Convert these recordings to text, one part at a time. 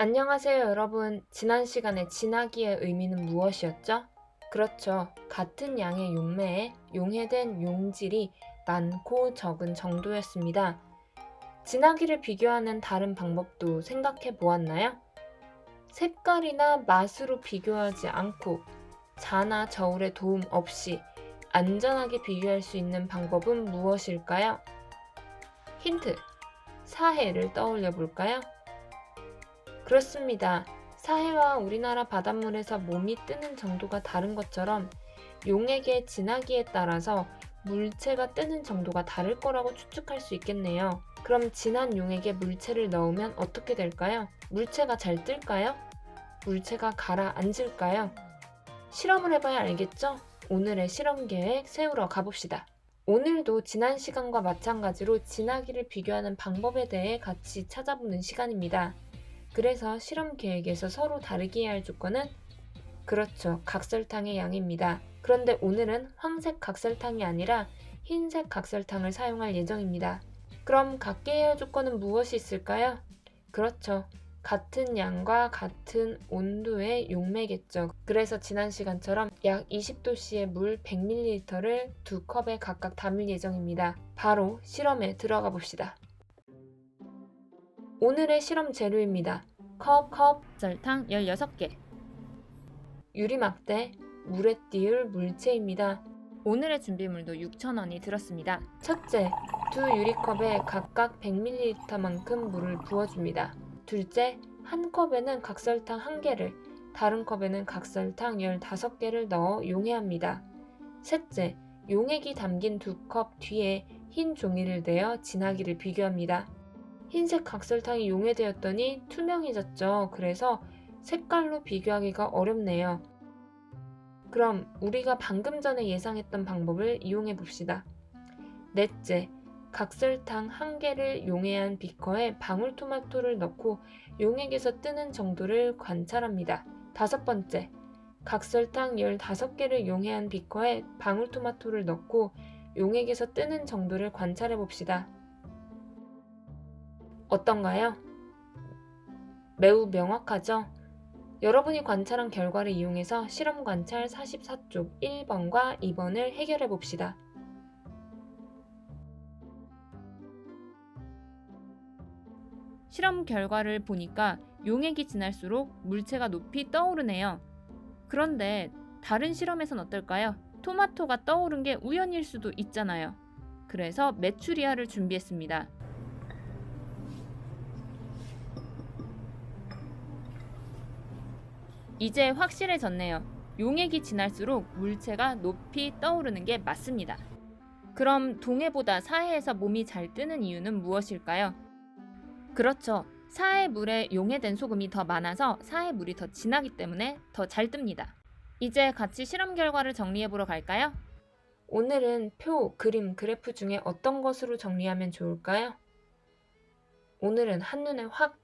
안녕하세요, 여러분. 지난 시간에 진하기의 의미는 무엇이었죠? 그렇죠. 같은 양의 용매에 용해된 용질이 많고 적은 정도였습니다. 진하기를 비교하는 다른 방법도 생각해 보았나요? 색깔이나 맛으로 비교하지 않고 자나 저울의 도움 없이 안전하게 비교할 수 있는 방법은 무엇일까요? 힌트, 사해를 떠올려 볼까요? 그렇습니다. 사해와 우리나라 바닷물에서 몸이 뜨는 정도가 다른 것처럼 용액의 진하기에 따라서 물체가 뜨는 정도가 다를 거라고 추측할 수 있겠네요. 그럼 진한 용액에 물체를 넣으면 어떻게 될까요? 물체가 잘 뜰까요? 물체가 가라앉을까요? 실험을 해봐야 알겠죠? 오늘의 실험 계획 세우러 가봅시다. 오늘도 지난 시간과 마찬가지로 진하기를 비교하는 방법에 대해 같이 찾아보는 시간입니다. 그래서 실험 계획에서 서로 다르게 해야 할 조건은 그렇죠. 각설탕의 양입니다. 그런데 오늘은 황색 각설탕이 아니라 흰색 각설탕을 사용할 예정입니다. 그럼 갖게 해야 할 조건은 무엇이 있을까요? 그렇죠. 같은 양과 같은 온도의 용매겠죠. 그래서 지난 시간처럼 약 20도씨의 물 100ml를 두 컵에 각각 담을 예정입니다. 바로 실험에 들어가 봅시다. 오늘의 실험 재료입니다. 컵, 설탕 16개. 유리막대, 물에 띄울 물체입니다. 오늘의 준비물도 6,000원이 들었습니다. 첫째, 두 유리컵에 각각 100ml만큼 물을 부어줍니다. 둘째, 한 컵에는 각설탕 1개를, 다른 컵에는 각설탕 15개를 넣어 용해합니다. 셋째, 용액이 담긴 두 컵 뒤에 흰 종이를 내어 진하기를 비교합니다. 흰색 각설탕이 용해되었더니 투명해졌죠. 그래서 색깔로 비교하기가 어렵네요. 그럼 우리가 방금 전에 예상했던 방법을 이용해 봅시다. 넷째, 각설탕 1개를 용해한 비커에 방울토마토를 넣고 용액에서 뜨는 정도를 관찰합니다. 다섯 번째, 각설탕 15개를 용해한 비커에 방울토마토를 넣고 용액에서 뜨는 정도를 관찰해 봅시다. 어떤가요? 매우 명확하죠? 여러분이 관찰한 결과를 이용해서 실험 관찰 44쪽 1번과 2번을 해결해 봅시다. 실험 결과를 보니까 용액이 진할수록 물체가 높이 떠오르네요. 그런데 다른 실험에선 어떨까요? 토마토가 떠오른 게 우연일 수도 있잖아요. 그래서 메추리알을 준비했습니다. 이제 확실해졌네요. 용액이 진할수록 물체가 높이 떠오르는 게 맞습니다. 그럼 동해보다 사해에서 몸이 잘 뜨는 이유는 무엇일까요? 그렇죠. 사해 물에 용해된 소금이 더 많아서 사해 물이 더 진하기 때문에 더 잘 뜹니다. 이제 같이 실험 결과를 정리해보러 갈까요? 오늘은 표, 그림, 그래프 중에 어떤 것으로 정리하면 좋을까요? 오늘은 한눈에 확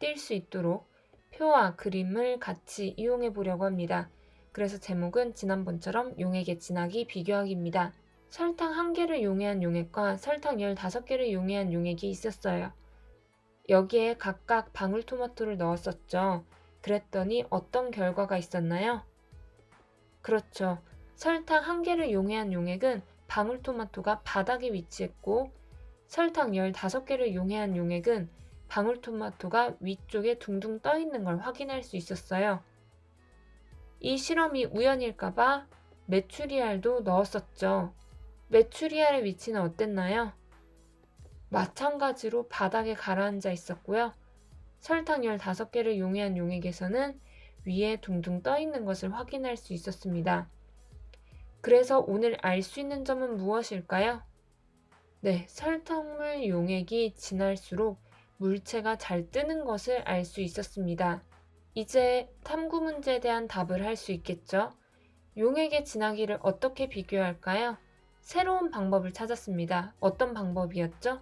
띌 수 있도록 표와 그림을 같이 이용해 보려고 합니다. 그래서 제목은 지난번처럼 용액의 진하기 비교하기입니다. 설탕 1개를 용해한 용액과 설탕 15개를 용해한 용액이 있었어요. 여기에 각각 방울토마토를 넣었었죠. 그랬더니 어떤 결과가 있었나요? 그렇죠. 설탕 1개를 용해한 용액은 방울토마토가 바닥에 위치했고 설탕 15개를 용해한 용액은 방울토마토가 위쪽에 둥둥 떠 있는 걸 확인할 수 있었어요. 이 실험이 우연일까봐 메추리알도 넣었었죠. 메추리알의 위치는 어땠나요? 마찬가지로 바닥에 가라앉아 있었고요. 설탕 15개를 용해한 용액에서는 위에 둥둥 떠 있는 것을 확인할 수 있었습니다. 그래서 오늘 알 수 있는 점은 무엇일까요? 네, 설탕물 용액이 진할수록 물체가 잘 뜨는 것을 알 수 있었습니다. 이제 탐구 문제에 대한 답을 할 수 있겠죠? 용액의 진하기를 어떻게 비교할까요? 새로운 방법을 찾았습니다. 어떤 방법이었죠?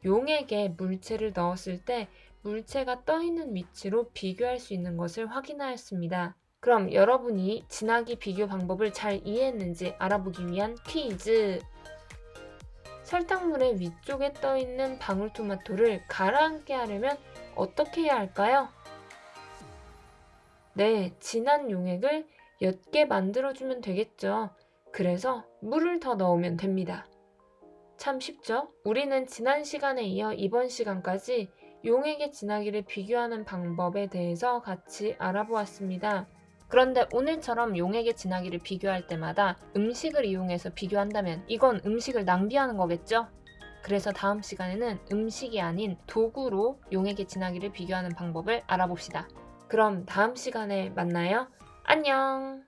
용액에 물체를 넣었을 때 물체가 떠 있는 위치로 비교할 수 있는 것을 확인하였습니다. 그럼 여러분이 진하기 비교 방법을 잘 이해했는지 알아보기 위한 퀴즈! 설탕물의 위쪽에 떠있는 방울토마토를 가라앉게 하려면 어떻게 해야 할까요? 네, 진한 용액을 옅게 만들어주면 되겠죠. 그래서 물을 더 넣으면 됩니다. 참 쉽죠? 우리는 지난 시간에 이어 이번 시간까지 용액의 진하기를 비교하는 방법에 대해서 같이 알아보았습니다. 그런데 오늘처럼 용액의 진하기를 비교할 때마다 음식을 이용해서 비교한다면 이건 음식을 낭비하는 거겠죠? 그래서 다음 시간에는 음식이 아닌 도구로 용액의 진하기를 비교하는 방법을 알아봅시다. 그럼 다음 시간에 만나요. 안녕!